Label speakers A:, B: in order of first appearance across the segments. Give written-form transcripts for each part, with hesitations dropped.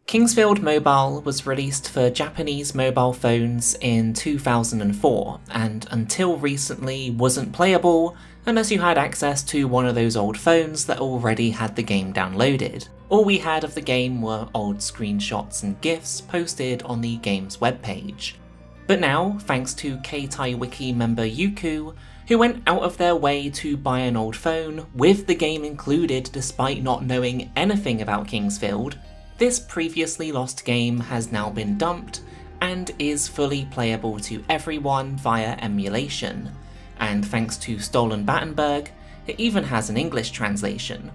A: Kingsfield Mobile was released for Japanese mobile phones in 2004, and until recently wasn't playable unless you had access to one of those old phones that already had the game downloaded. All we had of the game were old screenshots and GIFs posted on the game's webpage. But now, thanks to Keitai Wiki member Yuku, who went out of their way to buy an old phone with the game included despite not knowing anything about Kingsfield, this previously lost game has now been dumped and is fully playable to everyone via emulation, and thanks to Stolen Battenberg, it even has an English translation.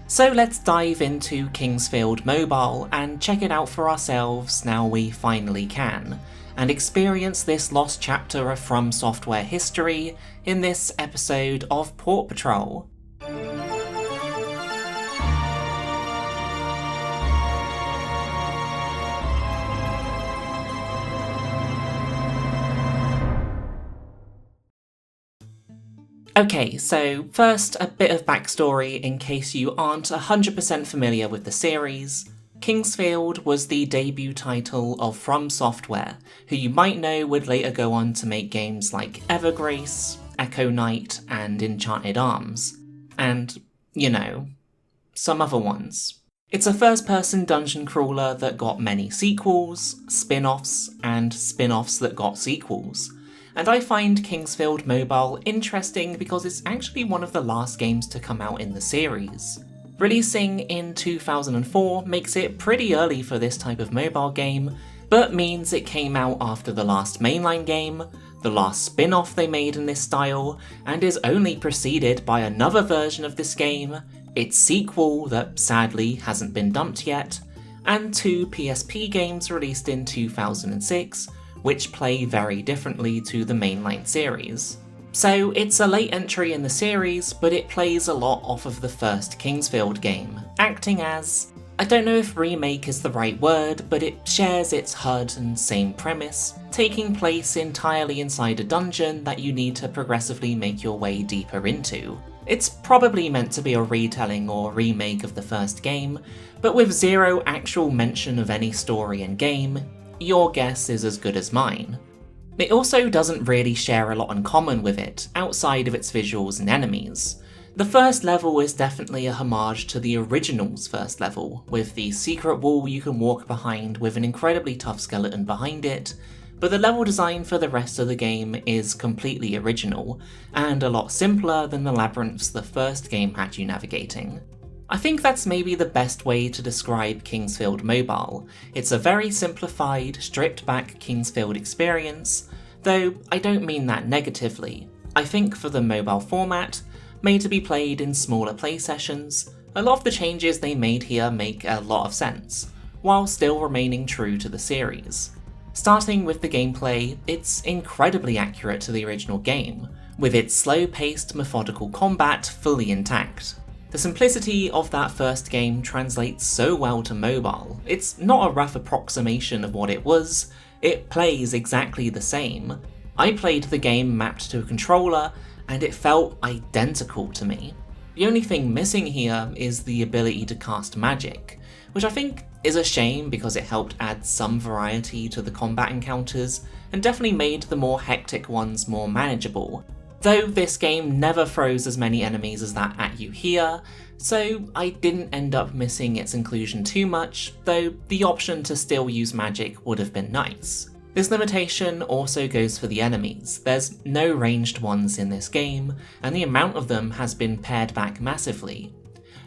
A: So let's dive into Kingsfield Mobile and check it out for ourselves now we finally can, and experience this lost chapter of FromSoftware history in this episode of Port Patrol. Okay, so first a bit of backstory in case you aren't 100% familiar with the series. Kingsfield was the debut title of FromSoftware, who you might know would later go on to make games like Evergrace, Echo Knight, and Enchanted Arms. And, some other ones. It's a first-person dungeon crawler that got many sequels, spin-offs, and spin-offs that got sequels. And I find Kingsfield Mobile interesting because it's actually one of the last games to come out in the series. Releasing in 2004 makes it pretty early for this type of mobile game, but means it came out after the last mainline game, the last spin-off they made in this style, and is only preceded by another version of this game, its sequel that sadly hasn't been dumped yet, and two PSP games released in 2006, which play very differently to the mainline series. So it's a late entry in the series, but it plays a lot off of the first Kingsfield game, acting as, I don't know if remake is the right word, but it shares its HUD and same premise, taking place entirely inside a dungeon that you need to progressively make your way deeper into. It's probably meant to be a retelling or remake of the first game, but with zero actual mention of any story in game, your guess is as good as mine. It also doesn't really share a lot in common with it, outside of its visuals and enemies. The first level is definitely a homage to the original's first level, with the secret wall you can walk behind with an incredibly tough skeleton behind it, but the level design for the rest of the game is completely original, and a lot simpler than the labyrinths the first game had you navigating. I think that's maybe the best way to describe Kingsfield Mobile. It's a very simplified, stripped-back Kingsfield experience, though I don't mean that negatively. I think for the mobile format, made to be played in smaller play sessions, a lot of the changes they made here make a lot of sense, while still remaining true to the series. Starting with the gameplay, it's incredibly accurate to the original game, with its slow-paced, methodical combat fully intact. The simplicity of that first game translates so well to mobile. It's not a rough approximation of what it was, it plays exactly the same. I played the game mapped to a controller, and it felt identical to me. The only thing missing here is the ability to cast magic, which I think is a shame because it helped add some variety to the combat encounters, and definitely made the more hectic ones more manageable. Though this game never throws as many enemies as that at you here, so I didn't end up missing its inclusion too much, though the option to still use magic would have been nice. This limitation also goes for the enemies. There's no ranged ones in this game, and the amount of them has been pared back massively.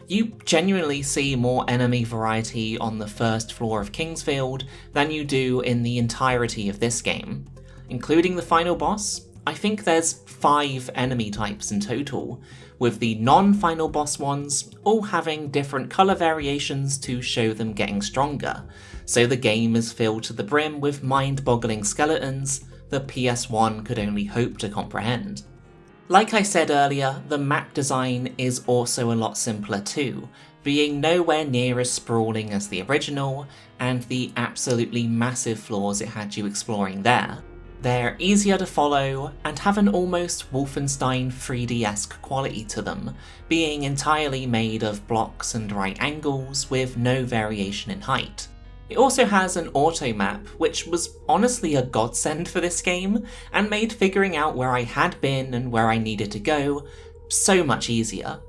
A: You genuinely see more enemy variety on the first floor of Kingsfield than you do in the entirety of this game. Including the final boss, I think there's 5 enemy types in total, with the non-final boss ones all having different colour variations to show them getting stronger, so the game is filled to the brim with mind-boggling skeletons the PS1 could only hope to comprehend. Like I said earlier, the map design is also a lot simpler too, being nowhere near as sprawling as the original, and the absolutely massive floors it had you exploring there. They're easier to follow, and have an almost Wolfenstein 3D-esque quality to them, being entirely made of blocks and right angles with no variation in height. It also has an auto map, which was honestly a godsend for this game, and made figuring out where I had been and where I needed to go so much easier.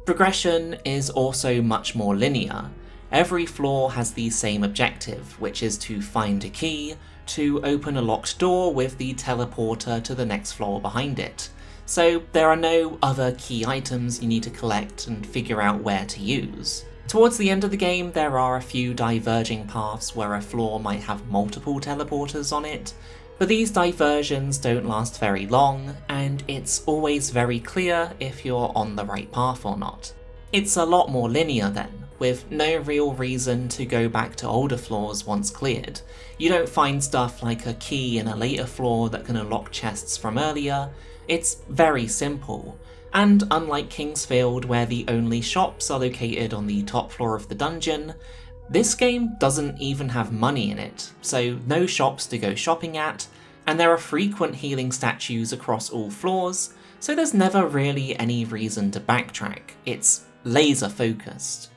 A: Progression is also much more linear. Every floor has the same objective, which is to find a key, to open a locked door with the teleporter to the next floor behind it. So there are no other key items you need to collect and figure out where to use. Towards the end of the game, there are a few diverging paths where a floor might have multiple teleporters on it, but these diversions don't last very long, and it's always very clear if you're on the right path or not. It's a lot more linear then, with no real reason to go back to older floors once cleared. You don't find stuff like a key in a later floor that can unlock chests from earlier. It's very simple. And unlike Kingsfield, where the only shops are located on the top floor of the dungeon, this game doesn't even have money in it, so no shops to go shopping at, and there are frequent healing statues across all floors, so there's never really any reason to backtrack. It's laser focused.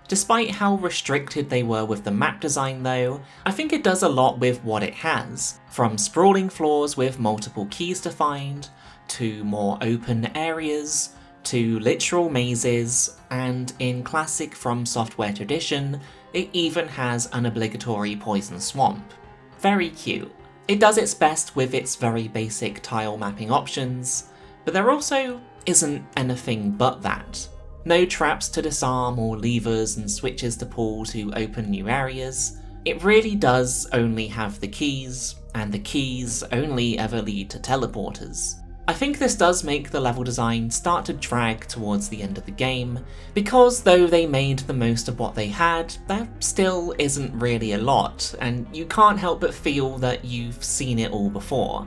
A: Despite how restricted they were with the map design though, I think it does a lot with what it has, from sprawling floors with multiple keys to find, to more open areas, to literal mazes, and in classic FromSoftware tradition, it even has an obligatory poison swamp. Very cute. It does its best with its very basic tile mapping options, but there also isn't anything but that. No traps to disarm or levers and switches to pull to open new areas. It really does only have the keys, and the keys only ever lead to teleporters. I think this does make the level design start to drag towards the end of the game, because though they made the most of what they had, that still isn't really a lot, and you can't help but feel that you've seen it all before.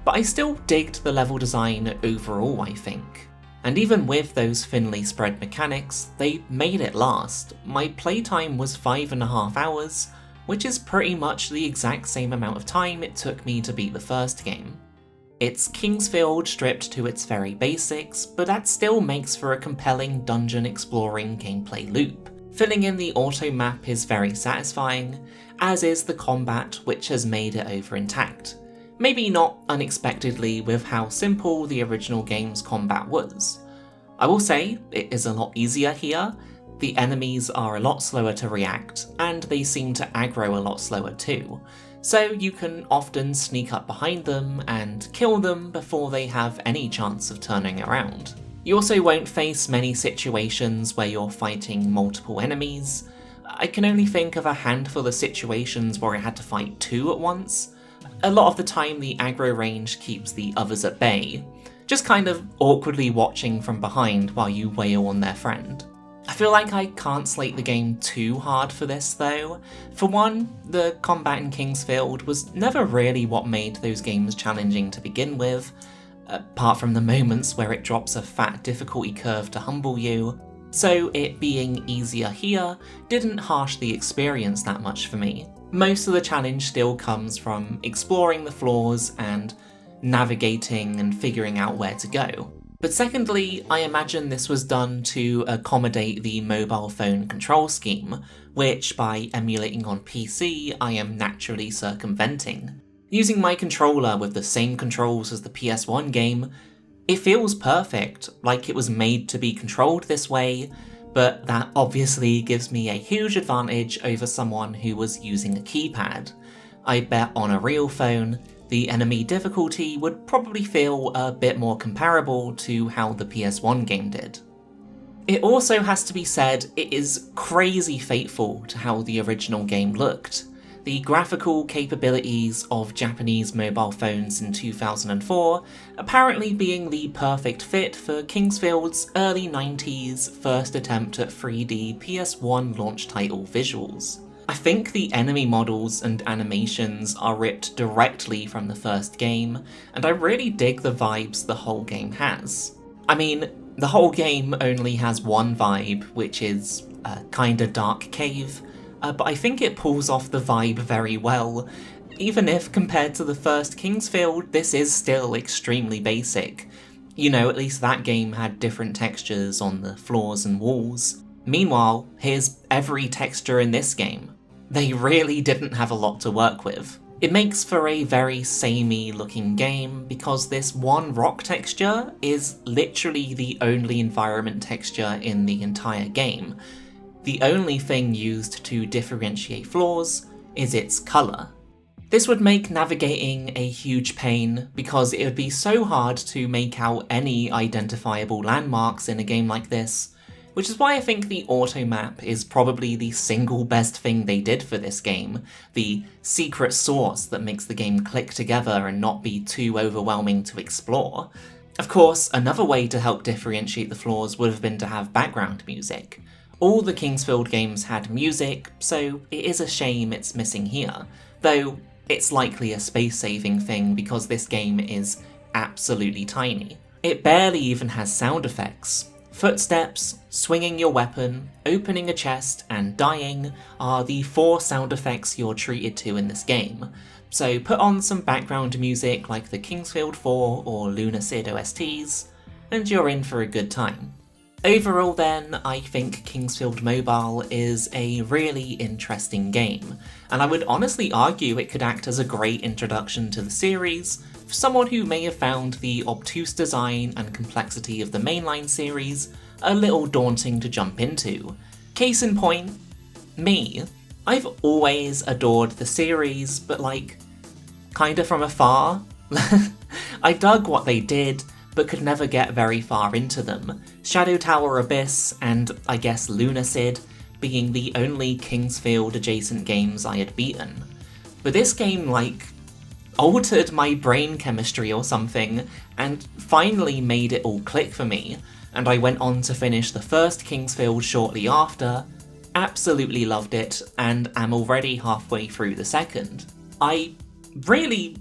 A: But I still digged the level design overall, I think. And even with those thinly spread mechanics, they made it last. My playtime was 5.5 hours, which is pretty much the exact same amount of time it took me to beat the first game. It's Kingsfield stripped to its very basics, but that still makes for a compelling dungeon exploring gameplay loop. Filling in the auto map is very satisfying, as is the combat, which has made it over intact. Maybe not unexpectedly with how simple the original game's combat was. I will say, it is a lot easier here. The enemies are a lot slower to react, and they seem to aggro a lot slower too. So you can often sneak up behind them and kill them before they have any chance of turning around. You also won't face many situations where you're fighting multiple enemies. I can only think of a handful of situations where I had to fight 2 at once. A lot of the time the aggro range keeps the others at bay, just kind of awkwardly watching from behind while you wail on their friend. I feel like I can't slate the game too hard for this though. For one, the combat in Kingsfield was never really what made those games challenging to begin with, apart from the moments where it drops a fat difficulty curve to humble you, so it being easier here didn't harsh the experience that much for me. Most of the challenge still comes from exploring the floors and navigating and figuring out where to go. But secondly, I imagine this was done to accommodate the mobile phone control scheme, which by emulating on PC, I am naturally circumventing. Using my controller with the same controls as the PS1 game, it feels perfect, like it was made to be controlled this way, but that obviously gives me a huge advantage over someone who was using a keypad. I bet on a real phone, the enemy difficulty would probably feel a bit more comparable to how the PS1 game did. It also has to be said, it is crazy faithful to how the original game looked. The graphical capabilities of Japanese mobile phones in 2004 apparently being the perfect fit for Kingsfield's early 90s first attempt at 3D PS1 launch title visuals. I think the enemy models and animations are ripped directly from the first game, and I really dig the vibes the whole game has. I mean, the whole game only has one vibe, which is a kinda dark cave, but I think it pulls off the vibe very well. Even if, compared to the first Kingsfield, this is still extremely basic. You know, at least that game had different textures on the floors and walls. Meanwhile, here's every texture in this game. They really didn't have a lot to work with. It makes for a very samey looking game because this one rock texture is literally the only environment texture in the entire game. The only thing used to differentiate floors is its colour. This would make navigating a huge pain because it would be so hard to make out any identifiable landmarks in a game like this, which is why I think the auto map is probably the single best thing they did for this game, the secret sauce that makes the game click together and not be too overwhelming to explore. Of course, another way to help differentiate the floors would have been to have background music. All the Kingsfield games had music, so it is a shame it's missing here, though it's likely a space-saving thing because this game is absolutely tiny. It barely even has sound effects. Footsteps, swinging your weapon, opening a chest, and dying are the 4 sound effects you're treated to in this game, so put on some background music like the Kingsfield 4 or Lunar Sid OSTs, and you're in for a good time. Overall then, I think Kingsfield Mobile is a really interesting game, and I would honestly argue it could act as a great introduction to the series for someone who may have found the obtuse design and complexity of the mainline series a little daunting to jump into. Case in point, me. I've always adored the series, but kinda from afar. I dug what they did, but could never get very far into them. Shadow Tower Abyss and, I guess, Lunar Sid being the only Kingsfield adjacent games I had beaten. But this game, altered my brain chemistry or something, and finally made it all click for me, and I went on to finish the first Kingsfield shortly after, absolutely loved it, and am already halfway through the second. I really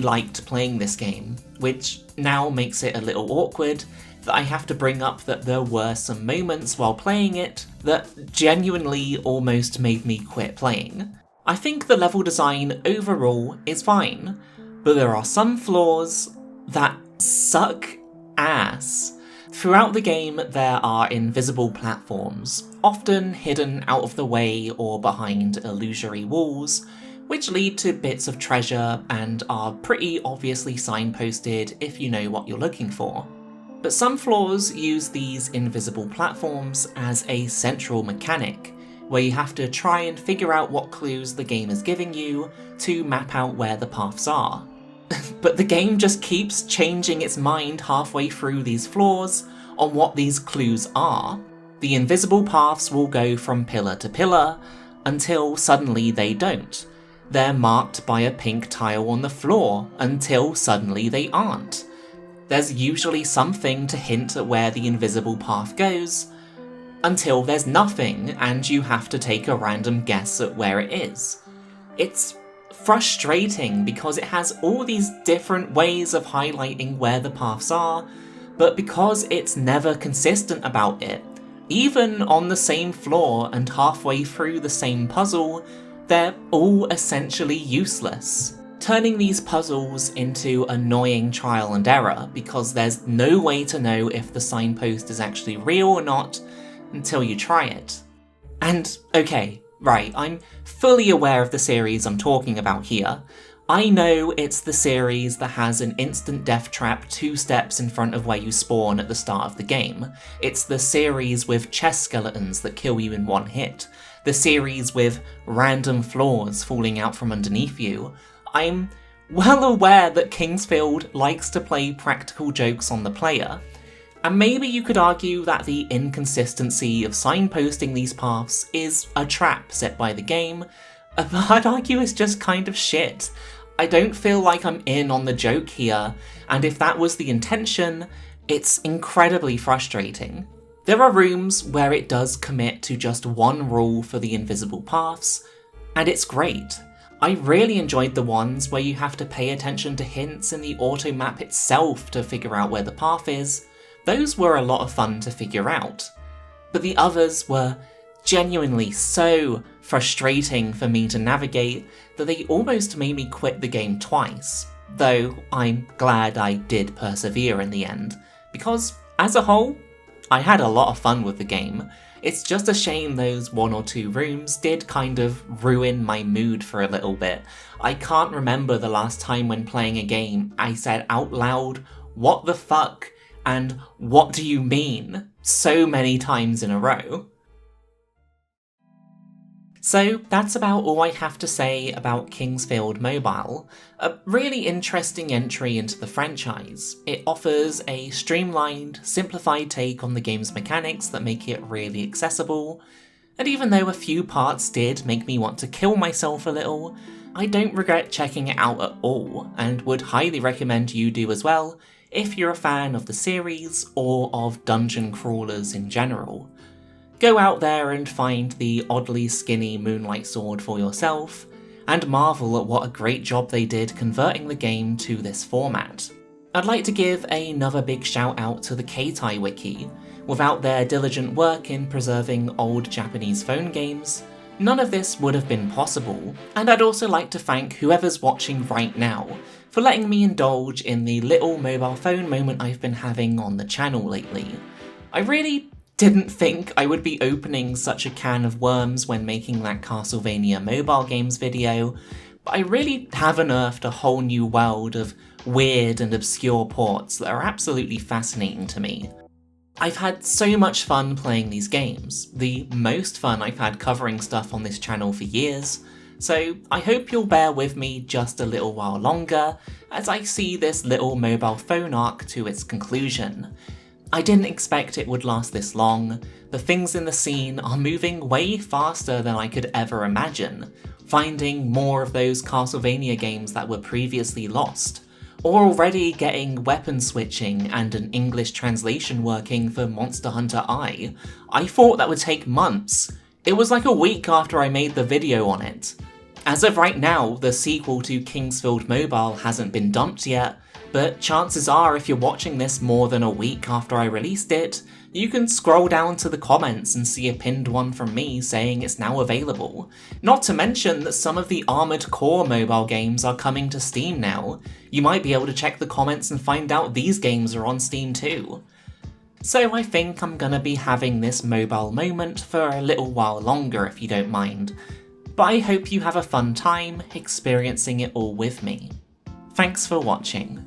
A: liked playing this game, which now makes it a little awkward that I have to bring up that there were some moments while playing it that genuinely almost made me quit playing. I think the level design overall is fine, but there are some flaws that suck ass. Throughout the game there are invisible platforms, often hidden out of the way or behind illusory walls, which lead to bits of treasure and are pretty obviously signposted if you know what you're looking for. But some floors use these invisible platforms as a central mechanic, where you have to try and figure out what clues the game is giving you to map out where the paths are. But the game just keeps changing its mind halfway through these floors on what these clues are. The invisible paths will go from pillar to pillar until suddenly they don't. They're marked by a pink tile on the floor until suddenly they aren't. There's usually something to hint at where the invisible path goes, until there's nothing and you have to take a random guess at where it is. It's frustrating because it has all these different ways of highlighting where the paths are, but because it's never consistent about it, even on the same floor and halfway through the same puzzle, they're all essentially useless, turning these puzzles into annoying trial and error because there's no way to know if the signpost is actually real or not until you try it. And okay, right, I'm fully aware of the series I'm talking about here. I know it's the series that has an instant death trap 2 steps in front of where you spawn at the start of the game. It's the series with chest skeletons that kill you in one hit. The series with random floors falling out from underneath you. I'm well aware that Kingsfield likes to play practical jokes on the player, and maybe you could argue that the inconsistency of signposting these paths is a trap set by the game, but I'd argue it's just kind of shit. I don't feel like I'm in on the joke here, and if that was the intention, it's incredibly frustrating. There are rooms where it does commit to just one rule for the invisible paths, and it's great. I really enjoyed the ones where you have to pay attention to hints in the auto map itself to figure out where the path is. Those were a lot of fun to figure out. But the others were genuinely so frustrating for me to navigate that they almost made me quit the game twice, though I'm glad I did persevere in the end, because as a whole, I had a lot of fun with the game. It's just a shame those 1 or 2 rooms did kind of ruin my mood for a little bit. I can't remember the last time when playing a game I said out loud, "What the fuck?" and "What do you mean?" so many times in a row. So that's about all I have to say about Kingsfield Mobile. A really interesting entry into the franchise. It offers a streamlined, simplified take on the game's mechanics that make it really accessible, and even though a few parts did make me want to kill myself a little, I don't regret checking it out at all, and would highly recommend you do as well if you're a fan of the series or of dungeon crawlers in general. Go out there and find the oddly skinny Moonlight Sword for yourself, and marvel at what a great job they did converting the game to this format. I'd like to give another big shout out to the Keitai Wiki. Without their diligent work in preserving old Japanese phone games, none of this would have been possible, and I'd also like to thank whoever's watching right now for letting me indulge in the little mobile phone moment I've been having on the channel lately. I really didn't think I would be opening such a can of worms when making that Castlevania mobile games video, but I really have unearthed a whole new world of weird and obscure ports that are absolutely fascinating to me. I've had so much fun playing these games, the most fun I've had covering stuff on this channel for years, so I hope you'll bear with me just a little while longer as I see this little mobile phone arc to its conclusion. I didn't expect it would last this long. The things in the scene are moving way faster than I could ever imagine, finding more of those Castlevania games that were previously lost, or already getting weapon switching and an English translation working for Monster Hunter I. I thought that would take months. It was like a week after I made the video on it. As of right now, the sequel to Kingsfield Mobile hasn't been dumped yet, but chances are if you're watching this more than a week after I released it, you can scroll down to the comments and see a pinned one from me saying it's now available. Not to mention that some of the Armored Core mobile games are coming to Steam now. You might be able to check the comments and find out these games are on Steam too. So I think I'm gonna be having this mobile moment for a little while longer if you don't mind. But I hope you have a fun time experiencing it all with me. Thanks for watching.